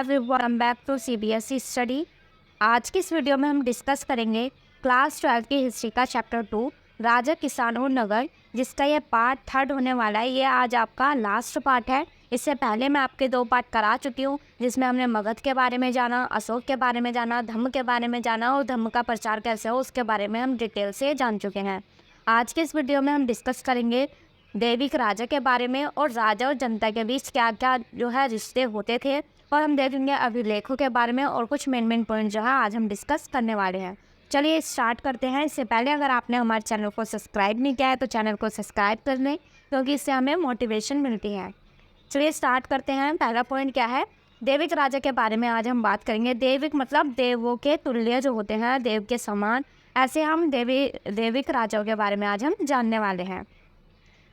Everyone, back to CBSE study. आज की इस वीडियो में हम डिस्कस करेंगे क्लास 12 की हिस्ट्री का चैप्टर 2 राजा किसानों नगर, जिसका ये पार्ट 3 होने वाला है। ये आज आपका लास्ट पार्ट है। इससे पहले मैं आपके 2 पार्ट करा चुकी हूँ, जिसमें हमने मगध के बारे में जाना, अशोक के बारे में जाना, धम्म के बारे में जाना और धम्म का प्रचार कैसे हो उसके बारे में हम डिटेल से जान चुके हैं। आज के इस वीडियो में हम डिस्कस करेंगे दैविक राजा के बारे में और राजा और जनता के बीच क्या क्या जो है रिश्ते होते थे, और हम देखेंगे अभिलेखों के बारे में और कुछ मेन पॉइंट जो है आज हम डिस्कस करने वाले हैं। चलिए स्टार्ट करते हैं। इससे पहले अगर आपने हमारे चैनल को सब्सक्राइब नहीं किया है तो चैनल को सब्सक्राइब कर लें, क्योंकि इससे हमें मोटिवेशन मिलती है। चलिए स्टार्ट करते हैं। पहला पॉइंट क्या है, दैविक राजा के बारे में आज हम बात करेंगे। दैविक मतलब देवों के तुल्य जो होते हैं, देव के समान, ऐसे हम दैविक राजाओं के बारे में आज हम जानने वाले हैं।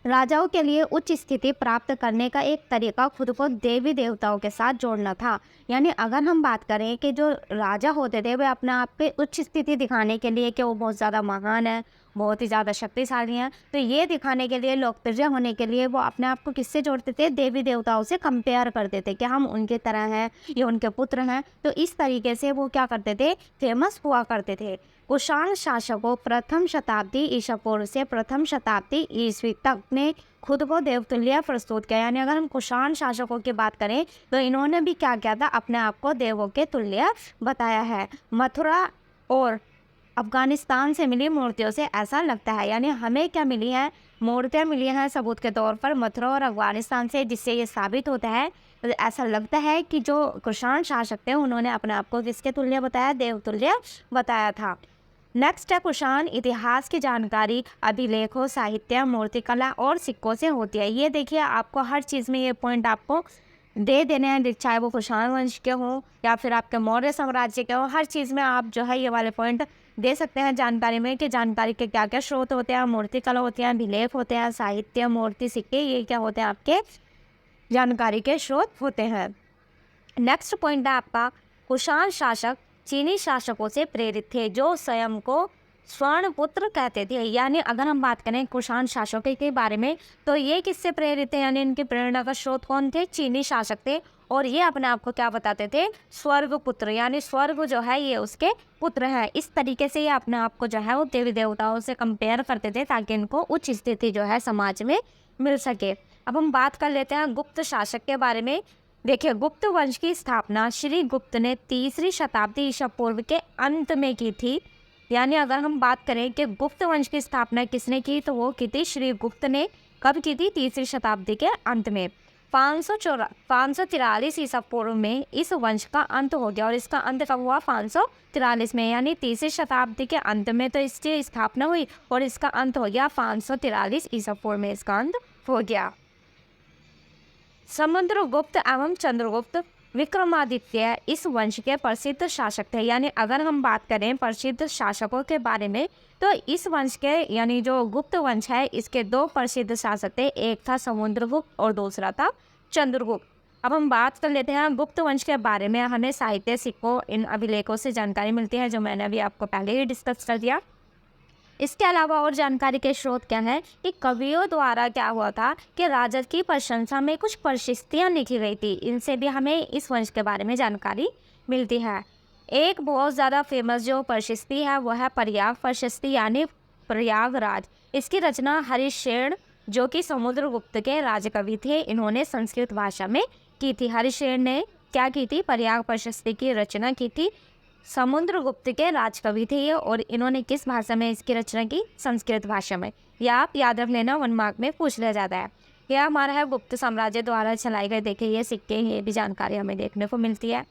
राजाओं के लिए उच्च स्थिति प्राप्त करने का एक तरीका खुद को देवी देवताओं के साथ जोड़ना था। यानी अगर हम बात करें कि जो राजा होते थे वे अपने आप पे उच्च स्थिति दिखाने के लिए कि वो बहुत ज़्यादा महान है, बहुत ही ज़्यादा शक्तिशाली हैं, तो ये दिखाने के लिए, लोकप्रिय होने के लिए वो अपने आप को किससे जोड़ते थे? देवी देवताओं से कंपेयर करते थे कि हम उनके तरह हैं, ये उनके पुत्र हैं। तो इस तरीके से वो क्या करते थे? फेमस हुआ करते थे। कुषाण शासकों प्रथम शताब्दी ईसा पूर्व से प्रथम शताब्दी ईस्वी तक ने खुद को देवतुल्य प्रस्तुत किया। यानी अगर हम कुषाण शासकों की बात करें तो इन्होंने भी क्या किया था? अपने आप को देवों के तुल्य बताया है। मथुरा और अफगानिस्तान से मिली मूर्तियों से ऐसा लगता है, यानी हमें क्या मिली है? मूर्तियाँ मिली हैं सबूत के तौर पर मथुरा और अफगानिस्तान से, जिससे ये साबित होता है, तो ऐसा लगता है कि जो कुषाण शासक थे उन्होंने अपने आप को किसके तुल्य बताया? देवतुल्य बताया था। नेक्स्ट है कुषाण इतिहास की जानकारी अभिलेखों, साहित्य, मूर्तिकला और सिक्कों से होती है। ये देखिए, आपको हर चीज़ में ये पॉइंट आपको दे देने हैं, चाहे वो कुषाण वंश के हों या फिर आपके मौर्य साम्राज्य के हों। हर चीज़ में आप जो है ये वाले पॉइंट दे सकते हैं जानकारी में कि जानकारी के क्या क्या स्रोत होते हैं। मूर्तिकला होती हैं, अभिलेख होते हैं, साहित्य, मूर्ति, सिक्के, ये क्या होते हैं? आपके जानकारी के स्रोत होते हैं। नेक्स्ट पॉइंट है आपका, कुषाण शासक चीनी शासकों से प्रेरित थे, जो स्वयं को स्वर्णपुत्र कहते थे। यानी अगर हम बात करें कुषाण शासकों के बारे में तो ये किससे प्रेरित थे? यानी इनकी प्रेरणा का स्रोत कौन थे? चीनी शासक थे। और ये अपने आप को क्या बताते थे? स्वर्ग पुत्र, यानी स्वर्ग जो है ये उसके पुत्र है। इस तरीके से ये अपने आप को जो है वो देवी देवताओं से कंपेयर करते थे, ताकि इनको उच्च स्थिति जो है समाज में मिल सके। अब हम बात कर लेते हैं गुप्त शासक के बारे में। देखिए, गुप्त वंश की स्थापना श्री गुप्त ने 3री शताब्दी ईसा पूर्व के अंत में की थी। यानी अगर हम बात करें कि गुप्त वंश की स्थापना किसने की, तो वो की थी श्री गुप्त ने। कब की थी? 3री शताब्दी के अंत में। 543 ईसा पूर्व में इस वंश का अंत हो गया। और इसका अंत कब हुआ? 543 में, यानी 3री शताब्दी के अंत में तो इसकी स्थापना हुई और इसका अंत हो गया 543 ईसा पूर्व में, इसका अंत हो गया। समुद्रगुप्त एवं चंद्रगुप्त विक्रमादित्य इस वंश के प्रसिद्ध शासक थे। यानी अगर हम बात करें प्रसिद्ध शासकों के बारे में तो इस वंश के, यानी जो गुप्त वंश है, इसके 2 प्रसिद्ध शासक थे। एक था समुद्रगुप्त और दूसरा था चंद्रगुप्त। अब हम बात कर लेते हैं गुप्त वंश के बारे में। हमें साहित्य, सिक्कों, इन अभिलेखों से जानकारी मिलती है, जो मैंने अभी आपको पहले ही डिस्कस कर दिया। इसके अलावा और जानकारी के स्रोत क्या है कि कवियों द्वारा क्या हुआ था कि राजा की प्रशंसा में कुछ प्रशस्तियाँ लिखी गई थी। इनसे भी हमें इस वंश के बारे में जानकारी मिलती है। एक बहुत ज़्यादा फेमस जो प्रशस्ति है वो है प्रयाग प्रशस्ति, यानी प्रयागराज। इसकी रचना हरिशेन, जो कि समुद्रगुप्त के राजकवि थे, इन्होंने संस्कृत भाषा में की थी। हरिशेन ने क्या की थी? प्रयाग प्रशस्ति की रचना की थी। समुद्रगुप्त के राजकवि थे ये, और इन्होंने किस भाषा में इसकी रचना की? संस्कृत भाषा में। यह आप याद रख लेना, 1 मार्क में पूछ लिया जाता है। यह हमारा है गुप्त साम्राज्य द्वारा चलाए गए, देखिए ये सिक्के, ये भी जानकारी हमें देखने को मिलती है।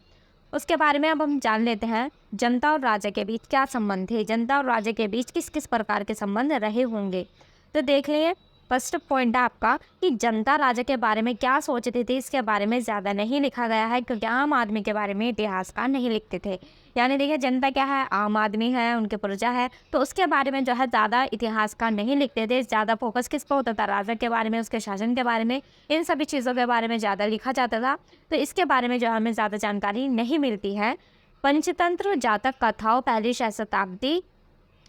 उसके बारे में अब हम जान लेते हैं जनता और राजा के बीच क्या संबंध थे। जनता और राजा के बीच किस किस प्रकार के संबंध रहे होंगे, तो देख लिए। फर्स्ट पॉइंट है आपका कि जनता राजा के बारे में क्या सोचती थी, इसके बारे में ज़्यादा नहीं लिखा गया है, क्योंकि आम आदमी के बारे में इतिहासकार नहीं लिखते थे। यानी देखिए, जनता क्या है? आम आदमी है, उनके प्रजा है, तो उसके बारे में जो है ज़्यादा इतिहासकार नहीं लिखते थे। ज़्यादा फोकस किस पर होता था? राजा के बारे में, उसके शासन के बारे में, इन सभी चीज़ों के बारे में ज़्यादा लिखा जाता था। तो इसके बारे में जो हमें ज़्यादा जानकारी नहीं मिलती है। पंचतंत्र जातक कथाओं 1ली शताब्दी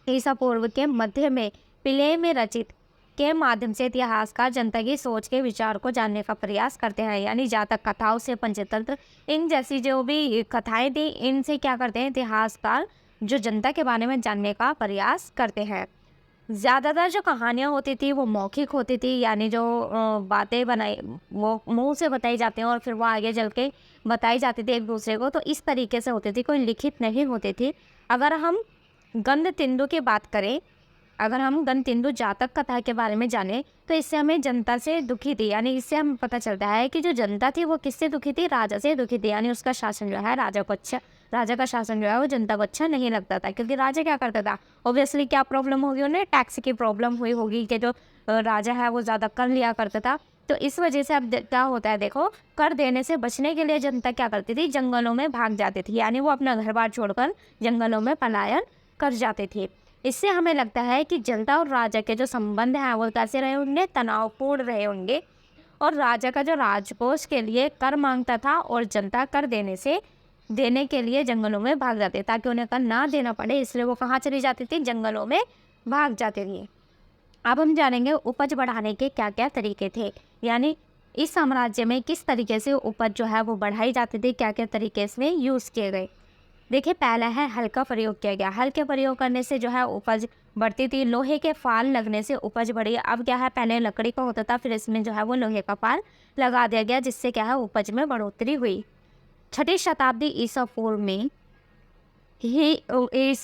ईसा पूर्व के मध्य में पिले में रचित के माध्यम से इतिहासकार जनता की सोच के विचार को जानने का प्रयास करते हैं। यानी जातक कथाओं से पंचतंत्र इन जैसी जो भी कथाएं थी, इनसे क्या करते हैं इतिहासकार जो जनता के बारे में जानने का प्रयास करते हैं। ज़्यादातर जो कहानियाँ होती थी वो मौखिक होती थी, यानी जो बातें बनाई वो मुंह से बताई जाती हैं और फिर वो आगे चल के बताई जाती थी एक दूसरे को, तो इस तरीके से होती थी, कोई लिखित नहीं होती थी। अगर हम गणतिंदु की बात करें, अगर हम गणतिंदु जातक कथा के बारे में जानें तो इससे हमें जनता से दुखी थी, यानी इससे हमें पता चलता है कि जो जनता थी वो किससे दुखी थी, राजा से दुखी थी। यानी उसका शासन जो है राजा का शासन जो है वो जनता को अच्छा नहीं लगता था, क्योंकि राजा क्या करता था, ऑब्वियसली क्या प्रॉब्लम होगी उन्हें, टैक्स की प्रॉब्लम हुई होगी कि जो राजा है वो ज़्यादा कर लिया करता था। तो इस वजह से अब क्या होता है, देखो कर देने से बचने के लिए जनता क्या करती थी, जंगलों में भाग जाती थी, यानी वो अपना घर बार छोड़कर जंगलों में पलायन कर जाते थे। इससे हमें लगता है कि जनता और राजा के जो संबंध हैं वो कैसे रहे होंगे, तनावपूर्ण रहे होंगे। और राजा का जो राजकोष के लिए कर मांगता था और जनता कर देने के लिए जंगलों में भाग जाते, ताकि उन्हें कर ना देना पड़े, इसलिए वो कहाँ चली जाती थी, जंगलों में भाग जाती थी। अब हम जानेंगे उपज बढ़ाने के क्या क्या तरीके थे, यानी इस साम्राज्य में किस तरीके से उपज जो है वो बढ़ाई जाती थी, क्या क्या तरीके इसमें यूज़ किए गए। देखिए, पहला है हल का प्रयोग किया गया। हल के प्रयोग करने से जो है उपज बढ़ती थी। लोहे के फाल लगने से उपज बढ़ी। अब क्या है, पहले लकड़ी का होता था, फिर इसमें जो है वो लोहे का फाल लगा दिया गया, जिससे क्या है उपज में बढ़ोतरी हुई। 6ठी शताब्दी ईसा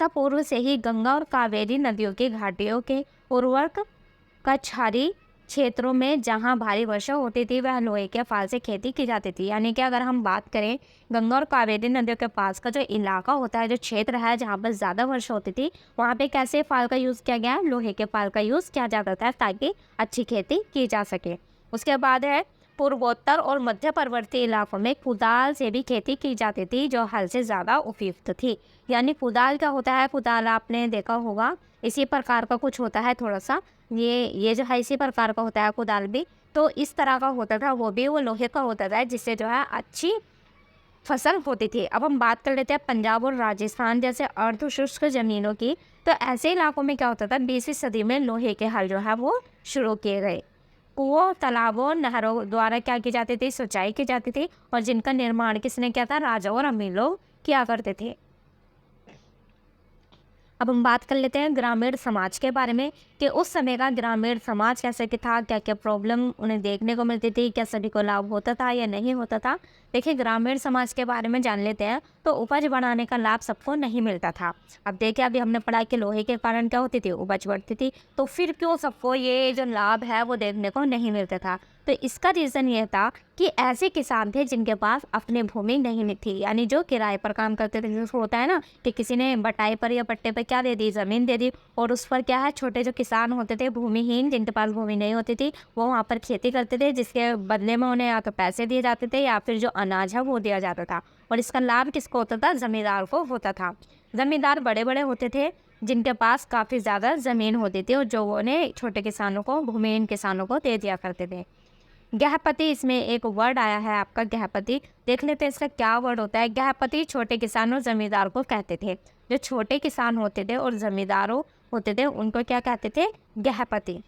पूर्व से ही गंगा और कावेरी नदियों की घाटियों के उर्वरक कछारी क्षेत्रों में जहां भारी वर्षा होती थी वह लोहे के फाल से खेती की जाती थी। यानी कि अगर हम बात करें गंगा और कावेरी नदियों के पास का जो इलाका होता है, जो क्षेत्र है जहां पर ज़्यादा वर्षा होती थी, वहां पे कैसे फाल का यूज़ किया गया, लोहे के फाल का यूज़ किया जाता था ताकि अच्छी खेती की जा सके। उसके बाद है पूर्वोत्तर और मध्य पर्वतीय इलाकों में कुदाल से भी खेती की जाती थी, जो हल से ज़्यादा उपयुक्त थी। यानी कुदाल क्या होता है, कुदाल आपने देखा होगा इसी प्रकार का कुछ होता है, थोड़ा सा ये जो है इसी प्रकार का होता है कुदाल भी, तो इस तरह का होता था, वो भी वो लोहे का होता था, जिससे जो है अच्छी फसल होती थी। अब हम बात कर लेते हैं पंजाब और राजस्थान जैसे अर्धशुष्क ज़मीनों की। तो ऐसे इलाकों में क्या होता था, 20वीं सदी में लोहे के हल जो है वो शुरू किए गए। कुओं, तालाबों, नहरों द्वारा क्या की जाती थी, सिंचाई की जाती थी, और जिनका निर्माण किसने किया था, राजा और अमीर लोग किया करते थे। अब हम बात कर लेते हैं ग्रामीण समाज के बारे में कि उस समय का ग्रामीण समाज कैसे कि था, क्या क्या प्रॉब्लम उन्हें देखने को मिलती थी, क्या सभी को लाभ होता था या नहीं होता था। देखिए, ग्रामीण समाज के बारे में जान लेते हैं। तो उपज बढ़ाने का लाभ सबको नहीं मिलता था। अब देखिए, अभी हमने पढ़ा कि लोहे के कारण क्या होती थी, उपज बढ़ती थी, तो फिर क्यों सबको ये जो लाभ है वो देखने को नहीं मिलता था। तो इसका रीज़न ये था कि ऐसे किसान थे जिनके पास अपनी भूमि नहीं थी, यानी जो किराए पर काम करते थे। जैसे होता है ना कि किसी ने बटाई पर या पट्टे पर क्या दे दी, ज़मीन दे दी, और उस पर क्या है छोटे जो किसान होते थे भूमिहीन, जिनके पास भूमि नहीं होती थी, वो वहाँ पर खेती करते थे, जिसके बदले में उन्हें या तो पैसे दिए जाते थे या फिर जो अनाज है वो दिया जाता था। और इसका लाभ किसको होता था, ज़मींदार को होता था। ज़मींदार बड़े बड़े होते थे जिनके पास काफ़ी ज़्यादा ज़मीन होती थी, और जो उन्हें छोटे किसानों को, भूमिहीन किसानों को दे दिया करते थे। गृहपति, इसमें एक वर्ड आया है आपका गृहपति, देख लेते हैं इसका क्या वर्ड होता है। गृहपति छोटे किसान और जमींदार को कहते थे। जो छोटे किसान होते थे और जमींदारों होते थे उनको क्या कहते थे, गृहपति।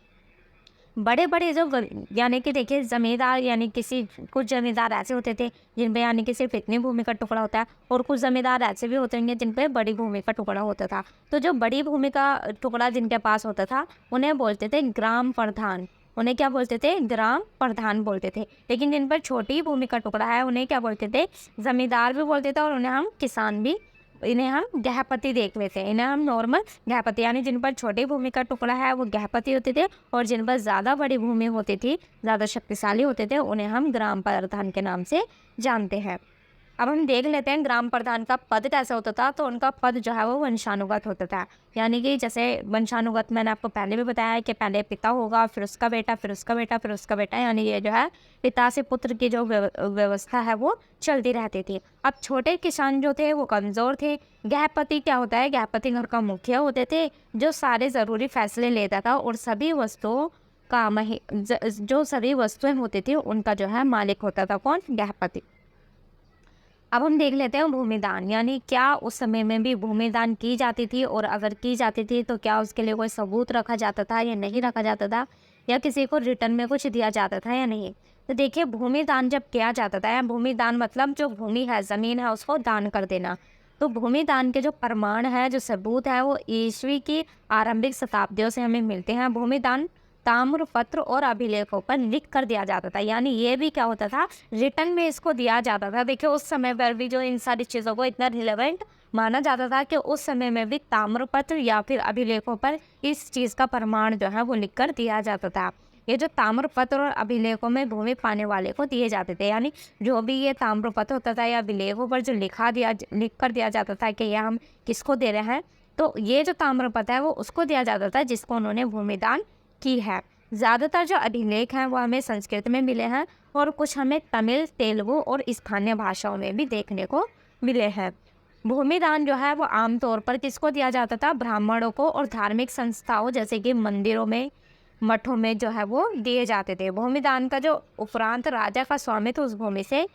बड़े बड़े जो यानी कि देखिए जमींदार, यानी किसी कुछ जमींदार ऐसे होते थे जिन पे यानी कि सिर्फ इतनी भूमि का टुकड़ा होता है, और कुछ जमींदार ऐसे भी होते होंगे जिन पे बड़ी भूमि का टुकड़ा होता था। तो जो बड़ी भूमि का टुकड़ा जिनके पास होता था उन्हें बोलते थे ग्राम प्रधान। उन्हें क्या बोलते थे, ग्राम प्रधान बोलते थे। लेकिन जिन पर छोटी भूमि का टुकड़ा है उन्हें क्या बोलते थे, जमींदार भी बोलते थे, और उन्हें हम किसान भी, इन्हें हम गृहपति देख लेते हैं। इन्हें हम नॉर्मल गृहपति, यानी जिन पर छोटी भूमि का टुकड़ा है वो गृहपति होते थे, और जिन पर ज़्यादा बड़ी भूमि होती थी, ज़्यादा शक्तिशाली होते थे, उन्हें हम ग्राम प्रधान के नाम से जानते हैं। अब हम देख लेते हैं ग्राम प्रधान का पद कैसा होता था। तो उनका पद जो है वो वंशानुगत होता था, यानी कि जैसे वंशानुगत मैंने आपको पहले भी बताया है कि पहले पिता होगा, फिर उसका बेटा, फिर उसका बेटा, फिर उसका बेटा, यानी ये जो है पिता से पुत्र की जो व्यवस्था है वो चलती रहती थी। अब छोटे किसान जो थे वो कमज़ोर थे। गृहपति क्या होता है, गृहपति घर का मुखिया होते थे, जो सारे ज़रूरी फैसले लेता था, और सभी वस्तुओं का जो सभी वस्तुएं होती थी उनका जो है मालिक होता था, कौन, गृहपति। अब हम देख लेते हैं भूमिदान, यानी क्या उस समय में भी भूमिदान की जाती थी, और अगर की जाती थी तो क्या उसके लिए कोई सबूत रखा जाता था या नहीं रखा जाता था। या किसी को रिटर्न में कुछ दिया जाता था या नहीं। तो देखिए, भूमि दान जब किया जाता था, या भूमि दान मतलब जो भूमि है, ज़मीन है, उसको दान कर देना। तो भूमि दान के जो प्रमाण है, जो सबूत है, वो ईस्वी की आरंभिक शताब्दियों से हमें मिलते हैं। भूमि दान ताम्र पत्र और अभिलेखों पर लिख कर दिया जाता था, यानी ये भी क्या होता था, रिटर्न में इसको दिया जाता था। देखिए, उस समय पर भी जो इन सारी चीज़ों को इतना रिलेवेंट माना जाता था कि उस समय में भी ताम्र पत्र या फिर अभिलेखों पर इस चीज़ का प्रमाण जो है वो लिख कर दिया जाता था। ये जो ताम्र पत्र और अभिलेखों में भूमि पाने वाले को दिए जाते थे, यानी जो भी ये ताम्र पत्र होता था या अभिलेखों पर जो लिख कर दिया जाता था कि ये हम किसको दे रहे हैं, तो ये जो ताम्र पत्र है वो उसको दिया जाता था जिसको उन्होंने भूमि दान की है। ज़्यादातर जो अभिलेख हैं वो हमें संस्कृत में मिले हैं और कुछ हमें तमिल, तेलुगु और स्थानीय भाषाओं में भी देखने को मिले हैं। भूमि दान जो है वो आमतौर पर किसको दिया जाता था, ब्राह्मणों को और धार्मिक संस्थाओं जैसे कि मंदिरों में, मठों में जो है वो दिए जाते थे। भूमि दान का जो उपरांत राजा का स्वामित्व उस भूमि से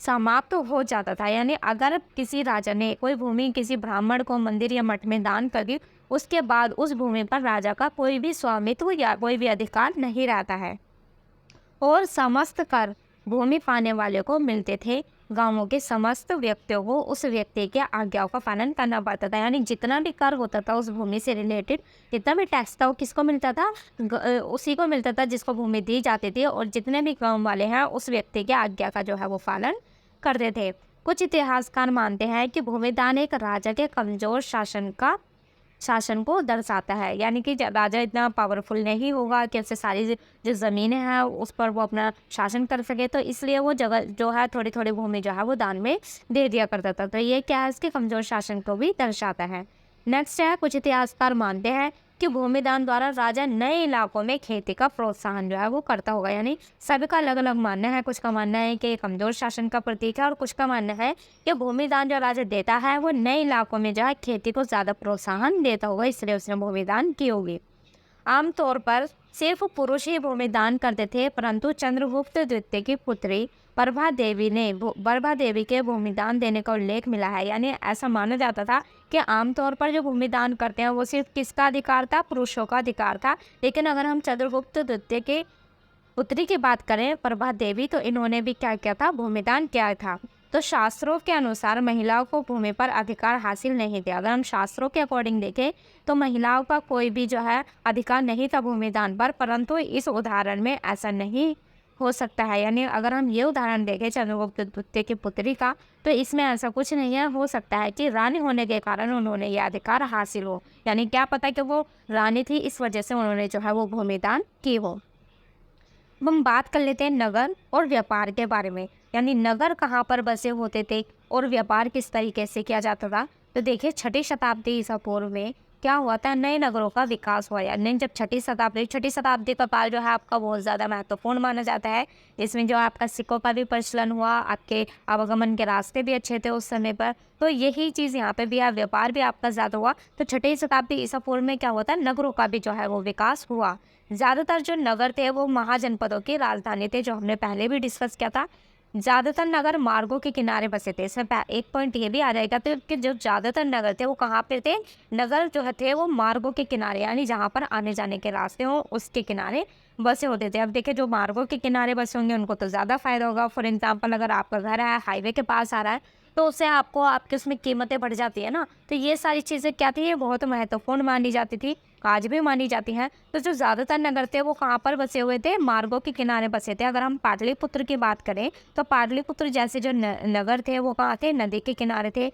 समाप्त हो जाता था, यानी अगर किसी राजा ने कोई भूमि किसी ब्राह्मण को मंदिर या मठ में दान कर दी, उसके बाद उस भूमि पर राजा का कोई भी स्वामित्व या कोई भी अधिकार नहीं रहता है और समस्त कर भूमि पाने वाले को मिलते थे। गांवों के समस्त व्यक्तियों को उस व्यक्ति के आज्ञाओं का पालन करना पड़ता था, यानी जितना भी कर होता था उस भूमि से रिलेटेड, जितना भी टैक्स था वो किसको मिलता था, उसी को मिलता था जिसको भूमि दी जाती थी, और जितने भी गांव वाले हैं उस व्यक्ति के आज्ञा का जो है वो पालन करते थे। कुछ इतिहासकार मानते हैं कि भूमि दान एक राजा के कमजोर शासन को दर्शाता है, यानी कि राजा इतना पावरफुल नहीं होगा कि उससे सारी जो ज़मीनें हैं उस पर वो अपना शासन कर सके, तो इसलिए वो जगह जो है थोड़ी थोड़ी भूमि जो है वो दान में दे दिया करता था। तो ये क्या है, इसके कमज़ोर शासन को भी दर्शाता है। नेक्स्ट है, कुछ इतिहासकार मानते हैं कि भूमि दान द्वारा राजा नए इलाकों में खेती का प्रोत्साहन जो है वो करता होगा, यानी सभी का अलग अलग मानना है। कुछ का मानना है कि कमजोर शासन का प्रतीक है और कुछ का मानना है कि भूमि दान जो राजा देता है वो नए इलाकों में जो है खेती को ज़्यादा प्रोत्साहन देता होगा, इसलिए उसने भूमि दान की होगी। आमतौर पर सिर्फ पुरुष ही भूमि दान करते थे, परंतु चंद्रगुप्त द्वितीय की पुत्री प्रभा देवी के भूमि दान देने का उल्लेख मिला है, यानी ऐसा माना जाता था कि आमतौर पर जो भूमि दान करते हैं वो सिर्फ किसका अधिकार था, पुरुषों का अधिकार था। लेकिन अगर हम चंद्रगुप्त द्वितीय के पुत्री की बात करें, प्रभा देवी, तो इन्होंने भी क्या किया था, भूमि दान किया था। तो शास्त्रों के अनुसार महिलाओं को भूमि पर अधिकार हासिल नहीं थे। अगर हम शास्त्रों के अकॉर्डिंग देखें तो महिलाओं का कोई भी जो है अधिकार नहीं था भूमि दान पर, परंतु इस उदाहरण में ऐसा नहीं हो सकता है। यानी अगर हम ये उदाहरण देखें चंद्रगुप्त द्वितीय की पुत्री का, तो इसमें ऐसा कुछ नहीं है। हो सकता है कि रानी होने के कारण उन्होंने ये अधिकार हासिल हो, यानी क्या पता कि वो रानी थी, इस वजह से उन्होंने जो है वो भूमि दान की हो। अब हम बात कर लेते हैं नगर और व्यापार के बारे में, यानी नगर कहाँ पर बसे होते थे और व्यापार किस तरीके से किया जाता था। तो देखिए, 6ठी शताब्दी ईसा पूर्व में क्या हुआ था, नए नगरों का विकास हुआ। यानी जब 6ठी शताब्दी का काल जो है आपका बहुत ज़्यादा महत्वपूर्ण माना जाता है। इसमें जो आपका सिक्कों का भी प्रचलन हुआ, आपके आवागमन के रास्ते भी अच्छे थे उस समय पर, तो यही चीज़ यहाँ पे भी है, व्यापार भी आपका ज़्यादा हुआ। तो 6ठी शताब्दी ईसा पूर्व में क्या हुआ था, नगरों का भी जो है वो विकास हुआ। ज़्यादातर जो नगर थे वो महाजनपदों की राजधानी थे, जो हमने पहले भी डिस्कस किया था। ज़्यादातर नगर मार्गों के किनारे बसे थे। इसमें एक पॉइंट ये भी आ जाएगा तो कि जो ज़्यादातर नगर थे वो कहाँ पे थे, नगर जो थे वो मार्गों के किनारे, यानी जहाँ पर आने जाने के रास्ते हों उसके किनारे बसे होते थे। अब देखिए, जो मार्गों के किनारे बसे होंगे उनको तो ज़्यादा फ़ायदा होगा। फॉर एग्जाम्पल, अगर आपका घर है हाईवे के पास आ रहा है तो उससे आपको आपके उसमें कीमतें बढ़ जाती है ना। तो ये सारी चीज़ें क्या थी, ये बहुत महत्वपूर्ण मानी जाती थी, आज भी मानी जाती हैं। तो जो ज़्यादातर नगर थे वो कहाँ पर बसे हुए थे, मार्गों के किनारे बसे थे। अगर हम पाटलिपुत्र की बात करें तो पाटलिपुत्र जैसे जो नगर थे वो कहाँ थे, नदी के किनारे थे।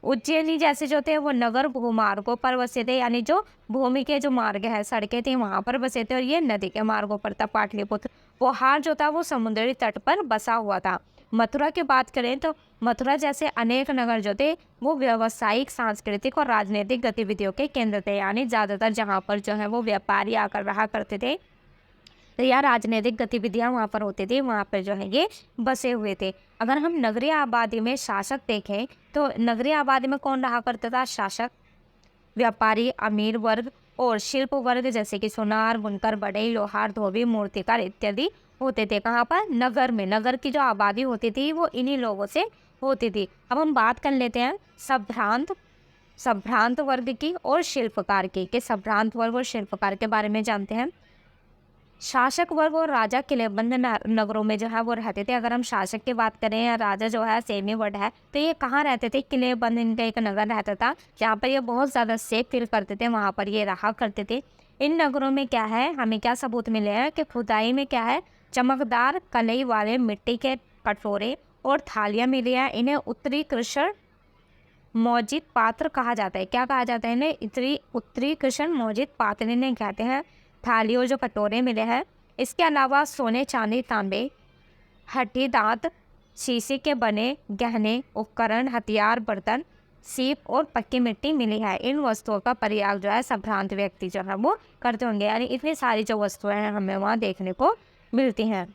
उज्जैनी जैसे जो थे वो नगर भूमार्गों पर बसे थे, यानी जो भूमि के जो मार्ग है, सड़कें थी, वहाँ पर बसे थे, और ये नदी के मार्गों पर था पाटलिपुत्र। पोहार जो था वो समुद्री तट पर बसा हुआ था। मथुरा की बात करें तो मथुरा जैसे अनेक नगर जो थे वो व्यावसायिक, सांस्कृतिक और राजनीतिक गतिविधियों के केंद्र थे, यानी ज़्यादातर जहाँ पर जो है वो व्यापारी आकर रहा करते थे, तो या राजनीतिक गतिविधियां वहाँ पर होती थी, वहाँ पर जो है ये बसे हुए थे। अगर हम नगरीय आबादी में शासक देखें तो नगरीय आबादी में कौन रहा करता था, शासक, व्यापारी, अमीर वर्ग और शिल्प वर्ग जैसे कि सोनार, बुनकर, बढ़ई, लोहार, धोबी, मूर्तिकार इत्यादि होते थे। कहाँ पर, नगर में। नगर की जो आबादी होती थी वो इन्हीं लोगों से होती थी। अब हम बात कर लेते हैं संभ्रांत वर्ग की और शिल्पकार की, कि संभ्रांत वर्ग और शिल्पकार के बारे में जानते हैं। शासक वर्ग और राजा किलेबंद नगरों में जो है वो रहते थे। अगर हम शासक की बात करें या राजा जो है सेम ही वर्ड है, तो ये कहाँ रहते थे? किलेबंद इनका एक नगर रहता था जहाँ पर ये बहुत ज़्यादा सेफ फील करते थे, वहाँ पर ये रहा करते थे। इन नगरों में क्या है, हमें क्या सबूत मिले हैं कि खुदाई में क्या है, चमकदार कलई वाले मिट्टी के कटोरे और थालियाँ मिली हैं। इन्हें उत्तरी कृष्ण मौजिद पात्र कहा जाता है। क्या कहा जाता है इन्हें? उत्तरी कृष्ण मौजिद पात्र इन्हें कहते हैं। थाली और जो कटोरे मिले हैं, इसके अलावा सोने, चांदी, तांबे, हड्डी दांत, शीशे के बने गहने, उपकरण, हथियार, बर्तन, सीप और पक्की मिट्टी मिली है। इन वस्तुओं का प्रयोग जो है संभ्रांत व्यक्ति जो है वो करते होंगे। यानी इतनी सारी जो वस्तुएं हैं हमें वहाँ देखने को मिलती हैं।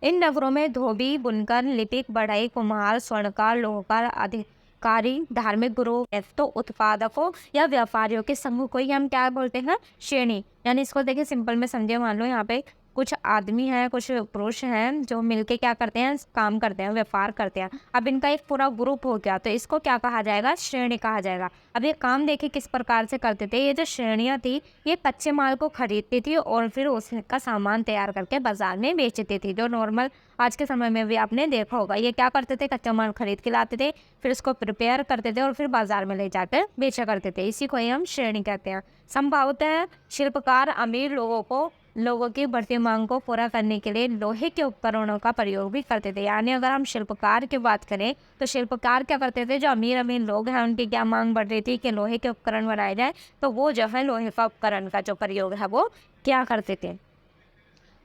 इन नगरों में धोबी, बुनकर, लिपिक, बढ़ई, कुम्हार, स्वर्णकार, लोहकार, अधिकारी, धार्मिक गुरु, तो उत्पादकों या व्यापारियों के समूह को ही हम क्या बोलते हैं? श्रेणी। यानी इसको देखिए सिंपल में समझे, मान लो यहाँ पे कुछ आदमी हैं, कुछ पुरुष हैं जो मिलके क्या करते हैं? काम करते हैं, व्यापार करते हैं। अब इनका एक पूरा ग्रुप हो गया, तो इसको क्या कहा जाएगा? श्रेणी कहा जाएगा। अब ये काम देखिए किस प्रकार से करते थे। ये जो श्रेणियाँ थी, ये कच्चे माल को खरीदती थी और फिर उसका सामान तैयार करके बाजार में बेचती थी। जो नॉर्मल आज के समय में भी आपने देखा होगा, ये क्या करते थे? कच्चा माल खरीद के लाते थे, फिर उसको प्रिपेयर करते थे और फिर बाजार में ले जाकर बेचा करते थे। इसी को ही हम श्रेणी कहते हैं। संभवतः शिल्पकार अमीर लोगों की बढ़ती मांग को पूरा करने के लिए लोहे के उपकरणों का प्रयोग भी करते थे। यानी अगर हम शिल्पकार की बात करें तो शिल्पकार क्या करते थे? जो अमीर लोग हैं उनकी क्या मांग बढ़ रही थी कि लोहे के उपकरण बनाए जाए, तो वो जो है लोहे का उपकरण का जो प्रयोग है वो क्या करते थे।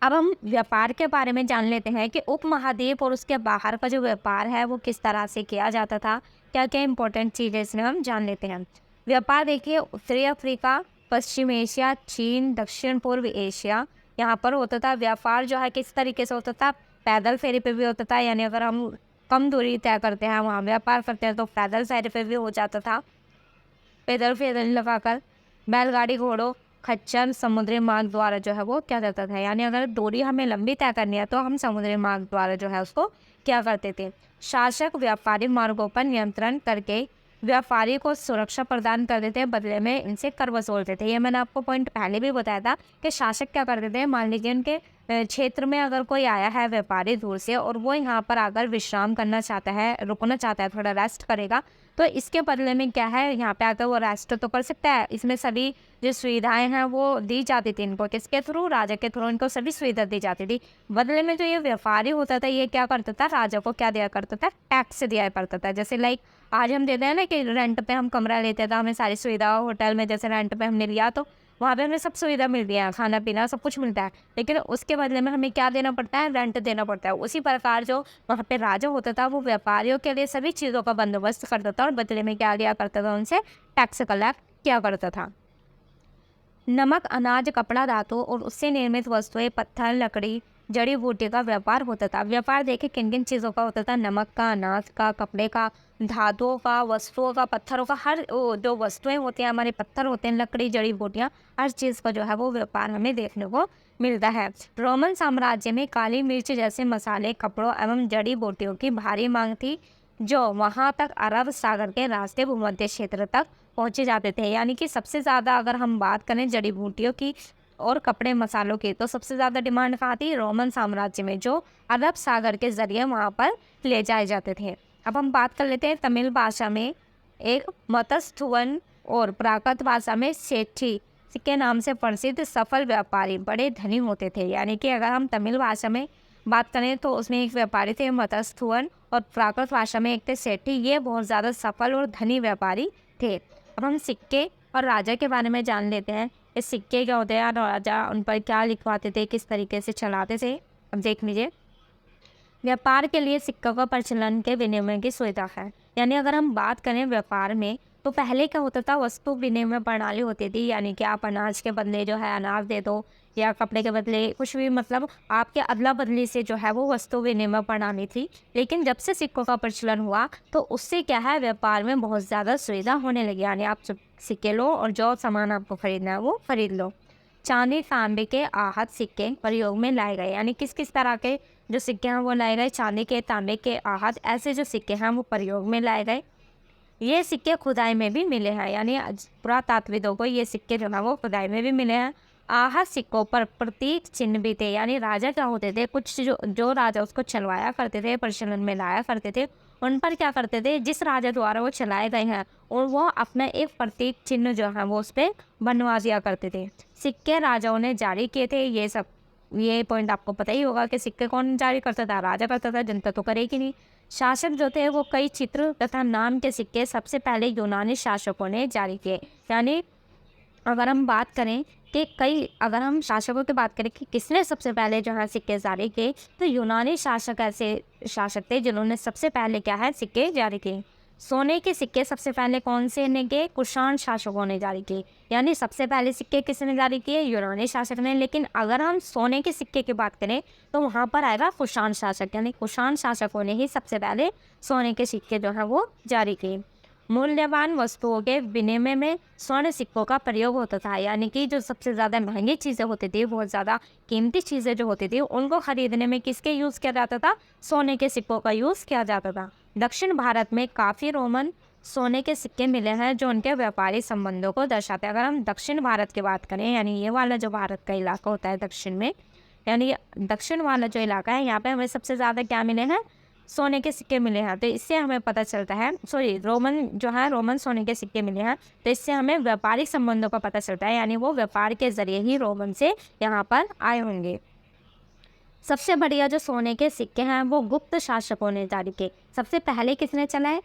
अब हम व्यापार के बारे में जान लेते हैं कि उपमहाद्वीप और उसके बाहर का जो व्यापार है वो किस तरह से किया जाता था। क्या क्या इंपॉर्टेंट चीज़ें इसमें हम जान लेते हैं। व्यापार देखिए, उत्तरी अफ्रीका, पश्चिम एशिया, चीन, दक्षिण पूर्व एशिया, यहाँ पर होता था। व्यापार जो है किस तरीके से होता था? पैदल फेरी पे भी होता था। यानी अगर हम कम दूरी तय करते हैं, वहाँ व्यापार करते हैं, तो पैदल फेरी पे भी हो जाता था। पैदल फेरी लगाकर बैलगाड़ी, घोड़ों, खच्चर, समुद्री मार्ग द्वारा जो है वो क्या जाता था। यानी अगर दूरी हमें लंबी तय करनी है तो हम समुद्री मार्ग द्वारा जो है उसको क्या करते थे। शासक व्यापारी मार्गों पर नियंत्रण करके व्यापारी को सुरक्षा प्रदान करते थे, बदले में इनसे कर वसूलते थे। ये मैंने आपको पॉइंट पहले भी बताया था कि शासक क्या करते थे, मान लीजिए उनके क्षेत्र में अगर कोई आया है व्यापारी दूर से और वो यहाँ पर आकर विश्राम करना चाहता है, रुकना चाहता है, थोड़ा रेस्ट करेगा, तो इसके बदले में क्या है, यहाँ पे आकर वो रेस्ट तो कर सकता है। इसमें सभी जो सुविधाएं हैं वो दी जाती थी इनको, किसके थ्रू? राजा के थ्रू इनको सभी सुविधा दी जाती थी। बदले में जो ये व्यापारी होता था ये क्या करता था? राजा को क्या दिया करता था? टैक्स दिया करता था। जैसे लाइक आज हम देते हैं ना कि रेंट पे हम कमरा लेते हैं तो हमें सारी सुविधा, होटल में जैसे रेंट पे हमने लिया तो वहाँ पे हमें सब सुविधा मिलती है, खाना पीना सब कुछ मिलता है, लेकिन उसके बदले में हमें क्या देना पड़ता है? रेंट देना पड़ता है। उसी प्रकार जो वहाँ पे राजा होता था वो व्यापारियों के लिए सभी चीज़ों का बंदोबस्त करता था और बदले में क्या दिया करता था? उनसे टैक्स कलेक्ट किया करता था। नमक, अनाज, कपड़ा, धातु और उससे निर्मित वस्तुएं, पत्थर, लकड़ी, जड़ी बूटी का व्यापार होता था। व्यापार देखिए किन किन चीज़ों का होता था? नमक का, अनाज का, कपड़े का, धातुओं का, वस्तुओं का, पत्थरों का। हर जो वस्तुएं होती हैं, हमारे पत्थर होते हैं, लकड़ी, जड़ी बूटियाँ, हर चीज़ का जो है वो व्यापार हमें देखने को मिलता है। रोमन साम्राज्य में काली मिर्च जैसे मसाले, कपड़ों एवं जड़ी बूटियों की भारी मांग थी, जो वहाँ तक अरब सागर के रास्ते भूमध्य क्षेत्र तक पहुँचे जाते थे। यानी कि सबसे ज़्यादा अगर हम बात करें जड़ी बूटियों की और कपड़े मसालों की, तो सबसे ज़्यादा डिमांड कहाँ थी? रोमन साम्राज्य में, जो अरब सागर के ज़रिए वहाँ पर ले जाए जाते थे। अब हम बात कर लेते हैं तमिल भाषा में एक मतस्थुवन और प्राकृत भाषा में सेठी के नाम से प्रसिद्ध सफल व्यापारी बड़े धनी होते थे। यानी कि अगर हम तमिल भाषा में बात करें तो उसमें एक व्यापारी थे मतस्थुवन और प्राकृत भाषा में एक थे सेठी। ये बहुत ज़्यादा सफल और धनी व्यापारी थे। अब हम सिक्के और राजा के बारे में जान लेते हैं। ये सिक्के क्या होते हैं, राजा उन पर क्या लिखवाते थे, किस तरीके से चलाते थे, अब देख लीजिए। व्यापार के लिए सिक्कों का प्रचलन के विनिमय की सुविधा है। यानी अगर हम बात करें व्यापार में तो पहले क्या होता था? वस्तु विनिमय प्रणाली होती थी। यानी कि आप अनाज के बदले जो है अनाज दे दो, या कपड़े के बदले कुछ भी, मतलब आपके अदला बदली से जो है वो वस्तु विनिमय प्रणाली थी। लेकिन जब से सिक्कों का प्रचलन हुआ तो उससे क्या है, व्यापार में बहुत ज़्यादा सुविधा होने लगी। यानी आप सिक्के लो और जो सामान आपको खरीदना है वो खरीद लो। चांदी, तांबे के आहत सिक्के प्रयोग में लाए गए। यानी किस किस तरह के जो सिक्के हैं वो लाए गए? चांदी के, तांबे के, आहत, ऐसे जो सिक्के हैं वो प्रयोग में लाए गए। ये सिक्के खुदाई में भी मिले हैं। यानी पुरातात्विदों को ये सिक्के जो है वो खुदाई में भी मिले हैं। आहत सिक्कों पर प्रतीक चिन्ह भी थे, यानी राजा क्या होते थे, कुछ जो राजा उसको चलवाया करते थे, प्रचलन में लाया करते थे, उन पर क्या करते थे, जिस राजा द्वारा वो चलाए गए हैं और वो अपना एक प्रतीक चिन्ह जो है वो उस पर बनवा दिया करते थे। सिक्के राजाओं ने जारी किए थे, ये पॉइंट आपको पता ही होगा कि सिक्के कौन जारी करता था, राजा करता था, जनता तो करेगी नहीं। शासक जो थे वो कई चित्र तथा नाम के सिक्के सबसे पहले यूनानी शासकों ने जारी किए। यानी अगर हम बात करें कि अगर हम शासकों की बात करें कि किसने सबसे पहले जो है सिक्के जारी किए, तो यूनानी शासक ऐसे शासक थे जिन्होंने सबसे पहले क्या है सिक्के जारी किए। सोने के सिक्के सबसे पहले कौन से ने किए, कुषाण शासकों ने जारी किए। यानी सबसे पहले सिक्के किसने जारी किए, यूनानी शासक ने। लेकिन अगर हम सोने के सिक्के की बात करें तो वहाँ पर आएगा कुषाण शासक, यानी कुषाण शासकों ने ही सबसे पहले सोने के सिक्के जो है वो जारी किए। मूल्यवान वस्तुओं के विनिमय में स्वर्ण सिक्कों का प्रयोग होता था, यानी कि जो सबसे ज़्यादा महंगी चीज़ें होती थी, बहुत ज़्यादा कीमती चीज़ें जो होती थी, उनको खरीदने में किसके यूज़ किया जाता था, सोने के सिक्कों का यूज़ किया जाता था। दक्षिण भारत में काफ़ी रोमन सोने के सिक्के मिले हैं जो उनके व्यापारिक संबंधों को दर्शाते हैं। अगर हम दक्षिण भारत की बात करें, यानी ये वाला जो भारत का इलाका होता है दक्षिण में, यानी दक्षिण वाला जो इलाका है, यहाँ पे हमें सबसे ज़्यादा क्या मिले हैं, सोने के सिक्के मिले हैं। तो इससे हमें पता चलता है, रोमन सोने के सिक्के मिले हैं, तो इससे हमें व्यापारिक संबंधों का पता चलता है, यानी वो व्यापार के जरिए ही रोमन से यहाँ पर आए होंगे। सबसे बढ़िया जो सोने के सिक्के हैं वो गुप्त शासकों ने जारी किए। सबसे पहले किसने चलाए,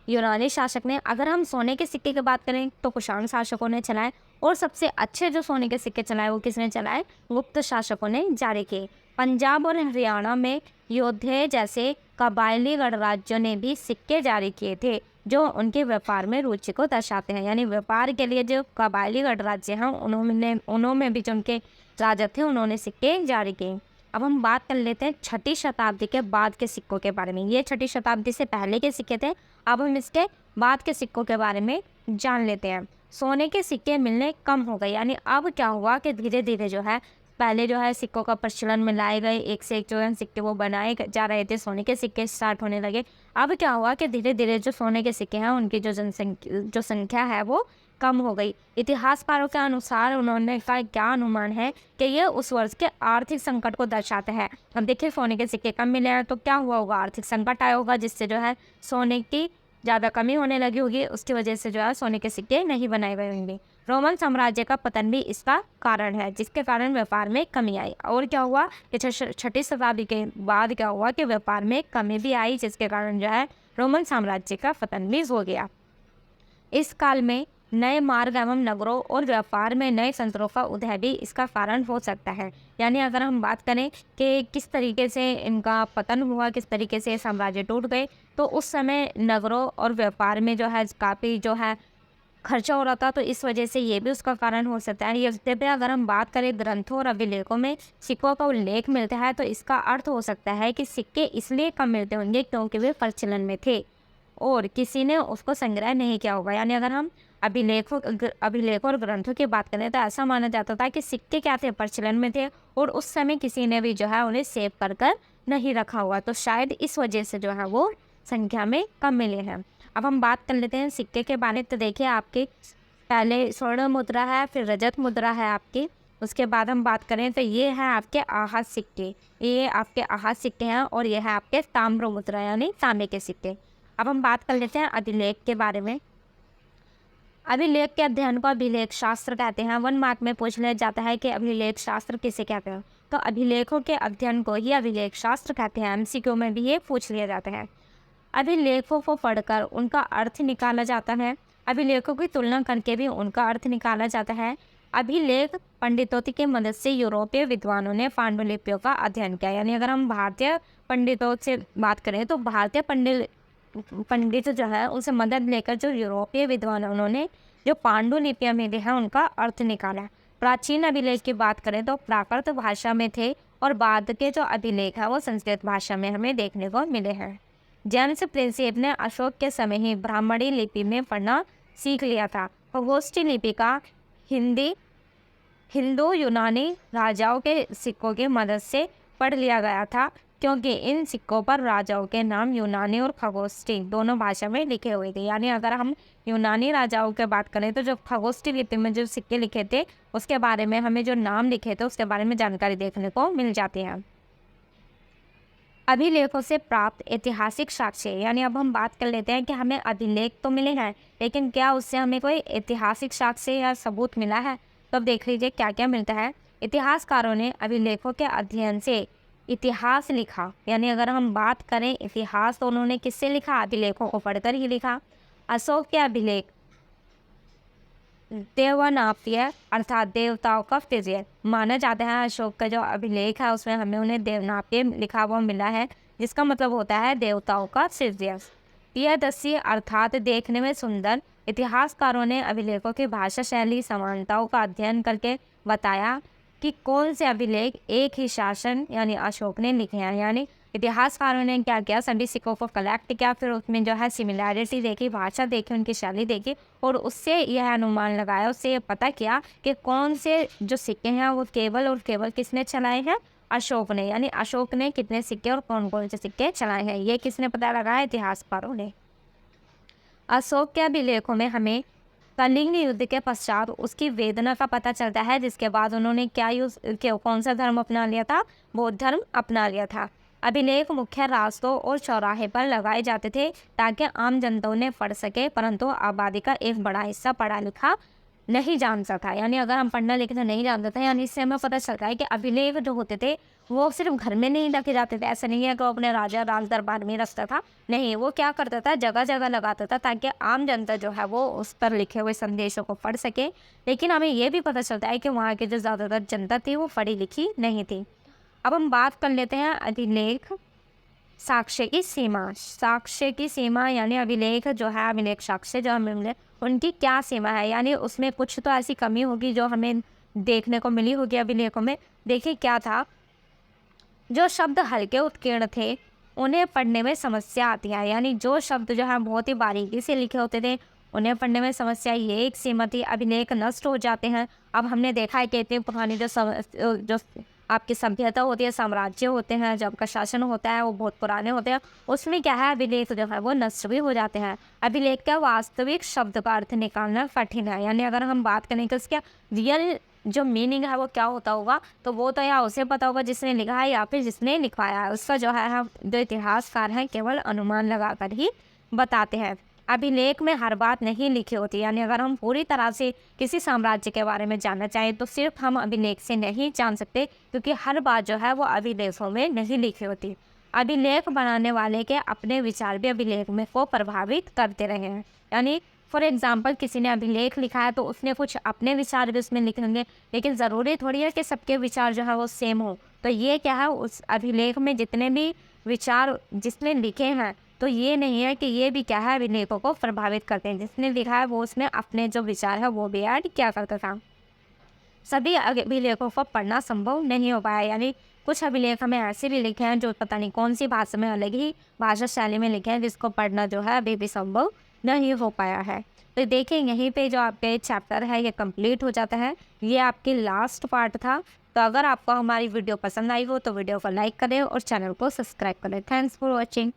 यूनानी शासक ने। अगर हम सोने के सिक्के की बात करें तो कुषाण शासकों ने चलाए, और सबसे अच्छे जो सोने के सिक्के चलाए वो किसने चलाए, गुप्त शासकों ने जारी किए। पंजाब और हरियाणा में योद्धे जैसे कबायली गणराज्यों ने भी सिक्के जारी किए थे जो उनके व्यापार में रुचि को दर्शाते हैं। यानी व्यापार के लिए जो कबायली गणराज्य हैं उन्होंने भी जो उनके राजा थे उन्होंने सिक्के जारी किए। अब हम बात कर लेते हैं छठी शताब्दी के बाद के सिक्कों के बारे में। ये छठी शताब्दी से पहले के सिक्के थे, अब हम इसके बाद के सिक्कों के बारे में जान लेते हैं। सोने के सिक्के मिलने कम हो गए, यानी अब क्या हुआ कि धीरे धीरे जो है, पहले जो है सिक्कों का प्रचलन में लाए गए, एक से एक जो है सिक्के वो बनाए जा रहे थे, सोने के सिक्के स्टार्ट होने लगे। अब क्या हुआ कि धीरे धीरे जो सोने के सिक्के हैं उनकी जो संख्या है वो कम हो गई। इतिहासकारों के अनुसार उन्होंने का क्या अनुमान है कि ये उस वर्ष के आर्थिक संकट को दर्शाते हैं। अब देखिए सोने के सिक्के कम मिले हैं तो क्या हुआ होगा, आर्थिक संकट आया होगा, जिससे जो है सोने की ज़्यादा कमी होने लगी होगी, उसकी वजह से जो है सोने के सिक्के नहीं बनाए गए होंगे। रोमन साम्राज्य का पतन भी इसका कारण है, जिसके कारण व्यापार में कमी आई। और क्या हुआ कि छठी शताब्दी के बाद क्या हुआ कि व्यापार में कमी भी आई, जिसके कारण जो है रोमन साम्राज्य का पतन भी हो गया। इस काल में नए मार्ग एवं नगरों और व्यापार में नए तंत्रों का उदय भी इसका कारण हो सकता है। यानी अगर हम बात करें कि किस तरीके से इनका पतन हुआ, किस तरीके से साम्राज्य टूट गए, तो उस समय नगरों और व्यापार में जो है काफ़ी जो है खर्चा हो रहा था, तो इस वजह से ये भी उसका कारण हो सकता है। ये पे अगर हम बात करें ग्रंथों और अभिलेखों में सिक्कों का उल्लेख मिलता है, तो इसका अर्थ हो सकता है कि सिक्के इसलिए कम मिलते होंगे क्योंकि वे प्रचलन में थे और किसी ने उसको संग्रह नहीं किया होगा। यानी अगर हम अभिलेखों और ग्रंथों की बात करें तो ऐसा माना जाता था कि सिक्के क्या थे, प्रचलन में थे और उस समय किसी ने भी जो है उन्हें सेव कर कर नहीं रखा हुआ, तो शायद इस वजह से जो है वो संख्या में कम मिले हैं। अब हम बात कर लेते हैं सिक्के के बारे में। तो देखिए आपके पहले स्वर्ण मुद्रा है, फिर रजत मुद्रा है आपकी, उसके बाद हम बात करें तो ये है आपके आहत सिक्के, ये आपके आहत सिक्के हैं, और ये है आपके ताम्र मुद्रा यानी तांबे के सिक्के। अब हम बात कर लेते हैं अभिलेख के बारे में। अभिलेख के अध्ययन को अभिलेख शास्त्र कहते हैं। 1 मार्क में पूछ लिया जाता है कि अभिलेख शास्त्र किसे कहते हैं, तो अभिलेखों के अध्ययन को ही अभिलेख शास्त्र कहते हैं। MCQ में भी ये पूछ लिया जाता है। अभिलेखों को पढ़कर उनका अर्थ निकाला जाता है, अभिलेखों की तुलना करके भी उनका अर्थ निकाला जाता है। अभिलेख पंडितों की मदद से यूरोपीय विद्वानों ने पांडुलिपियों का अध्ययन किया। यानी अगर हम भारतीय पंडितों से बात करें तो भारतीय पंडित जो है उनसे मदद लेकर जो यूरोपीय विद्वानों ने जो पांडुलिपियां मिली हैं उनका अर्थ निकाला। प्राचीन अभिलेख की बात करें तो प्राकृत भाषा में थे और बाद के जो अभिलेख है वो संस्कृत भाषा में हमें देखने को मिले हैं। जेम्स प्रिंसेप ने अशोक के समय ही ब्राह्मणी लिपि में पढ़ना सीख लिया था। खगोष्ठी लिपि का हिंदू यूनानी राजाओं के सिक्कों की मदद से पढ़ लिया गया था। क्योंकि इन सिक्कों पर राजाओं के नाम यूनानी और खगोष्ठी दोनों भाषा में लिखे हुए थे। यानी अगर हम यूनानी राजाओं की बात करें तो जो खगोष्ठी लिपि में जो सिक्के लिखे थे उसके बारे में हमें जो नाम लिखे थे उसके बारे में जानकारी देखने को मिल जाती है। अभिलेखों से प्राप्त ऐतिहासिक साक्ष्य, यानी अब हम बात कर लेते हैं कि हमें अभिलेख तो मिले हैं लेकिन क्या उससे हमें कोई ऐतिहासिक साक्ष्य या सबूत मिला है। तो अब देख लीजिए क्या क्या मिलता है। इतिहासकारों ने अभिलेखों के अध्ययन से इतिहास लिखा, यानी अगर हम बात करें इतिहास तो उन्होंने किससे लिखा, अभिलेखों को पढ़कर ही लिखा। अशोक के अभिलेख देवनाप्य अर्थात देवताओं का फिजियर माना जाता है। अशोक का जो अभिलेख है उसमें हमें उन्हें देवनाप्य लिखा हुआ मिला है, जिसका मतलब होता है देवताओं का फिजियर। प्रियदर्शी अर्थात देखने में सुंदर। इतिहासकारों ने अभिलेखों की भाषा शैली समानताओं का अध्ययन करके बताया कि कौन से अभिलेख एक ही शासन यानी अशोक ने लिखे हैं। यानी इतिहासकारों ने क्या किया, सभी सिक्कों को कलेक्ट किया, फिर उसमें जो है सिमिलैरिटी देखी, भाषा देखी, उनकी शैली देखी और उससे यह अनुमान लगाया, उससे ये पता किया कि कौन से जो सिक्के हैं वो केवल और केवल किसने चलाए हैं, अशोक ने। यानी अशोक ने कितने सिक्के और कौन कौन से सिक्के चलाए हैं ये किसने पता लगाया, इतिहासकारों ने। अशोक के अभिलेखों में हमें कलिंग युद्ध के पश्चात उसकी वेदना का पता चलता है, जिसके बाद उन्होंने कौन सा धर्म अपना लिया था, बौद्ध धर्म अपना लिया था। अभिलेख मुख्य रास्तों और चौराहे पर लगाए जाते थे ताकि आम जनता उन्हें पढ़ सके, परंतु आबादी का एक बड़ा हिस्सा पढ़ा लिखा नहीं जानता था। यानी अगर हम पढ़ना लिखना नहीं जानते थे, यानी इससे हमें पता चलता है कि अभिलेख जो होते थे वो सिर्फ घर में नहीं रखे जाते थे। ऐसा नहीं है कि वो अपने राजा राज दरबार में रखता था, नहीं, वो क्या करता था, जगह जगह लगाता था ताकि आम जनता जो है वो उस पर लिखे हुए संदेशों को पढ़ सके। लेकिन हमें ये भी पता चलता है कि वहाँ की जो ज़्यादातर जनता थी वो पढ़ी लिखी नहीं थी। अब हम बात कर लेते हैं अभिलेख साक्ष्य की सीमा। साक्ष्य की सीमा यानी अभिलेख जो है, अभिलेख साक्ष्य जो हमें मिले उनकी क्या सीमा है, यानी उसमें कुछ तो ऐसी कमी होगी जो हमें देखने को मिली होगी अभिलेखों में। देखिए क्या था, जो शब्द हल्के उत्कीर्ण थे उन्हें पढ़ने में समस्या आती है। यानी जो शब्द जो है बहुत ही बारीकी से लिखे होते थे उन्हें पढ़ने में समस्या, ये एक सीमा थी। अभिलेख नष्ट हो जाते हैं। अब हमने देखा है कि इतनी पुरानी जो आपकी सभ्यता होती है, साम्राज्य होते हैं, जब का शासन होता है वो बहुत पुराने होते हैं, उसमें क्या है अभिलेख जो है वो नष्ट भी हो जाते हैं। अभिलेख का वास्तविक शब्द का अर्थ निकालना कठिन है। यानी अगर हम बात करें कि उसका रियल जो मीनिंग है वो क्या होता होगा, तो वो तो या उसे पता होगा जिसने लिखा है या फिर जिसने लिखवाया है। उसका जो है जो इतिहासकार हैं केवल अनुमान लगाकर ही बताते हैं। अभिलेख में हर बात नहीं लिखी होती, यानी अगर हम पूरी तरह से किसी साम्राज्य के बारे में जानना चाहें तो सिर्फ हम अभिलेख से नहीं जान सकते, क्योंकि हर बात जो है वो अभिलेखों में नहीं लिखी होती। अभिलेख बनाने वाले के अपने विचार भी अभिलेख में को प्रभावित करते रहे हैं। यानी फॉर एग्जाम्पल किसी ने अभिलेख लिखा है तो उसने कुछ अपने विचार भी उसमें लिखेंगे, लेकिन ज़रूरी थोड़ी है कि सबके विचार जो है वो सेम हो। तो ये क्या है, उस अभिलेख में जितने भी विचार जिसने लिखे हैं तो ये नहीं है कि ये भी क्या है अभिलेखों को प्रभावित करते हैं। जिसने लिखा है वो उसमें अपने जो विचार है वो भी ऐड क्या करता था। सभी अभिलेखों को पढ़ना संभव नहीं हो पाया, यानी कुछ अभिलेख हमें ऐसे भी लिखे हैं जो पता नहीं कौन सी भाषा में, अलग ही भाषा शैली में लिखे हैं, जिसको पढ़ना जो है अभी भी संभव नहीं हो पाया है। तो देखिए यहीं पे जो आपका चैप्टर है ये कंप्लीट हो जाता है। ये आपकी लास्ट पार्ट था। तो अगर आपको हमारी वीडियो पसंद आई हो तो वीडियो को लाइक करें और चैनल को सब्सक्राइब करें। Thanks for watching.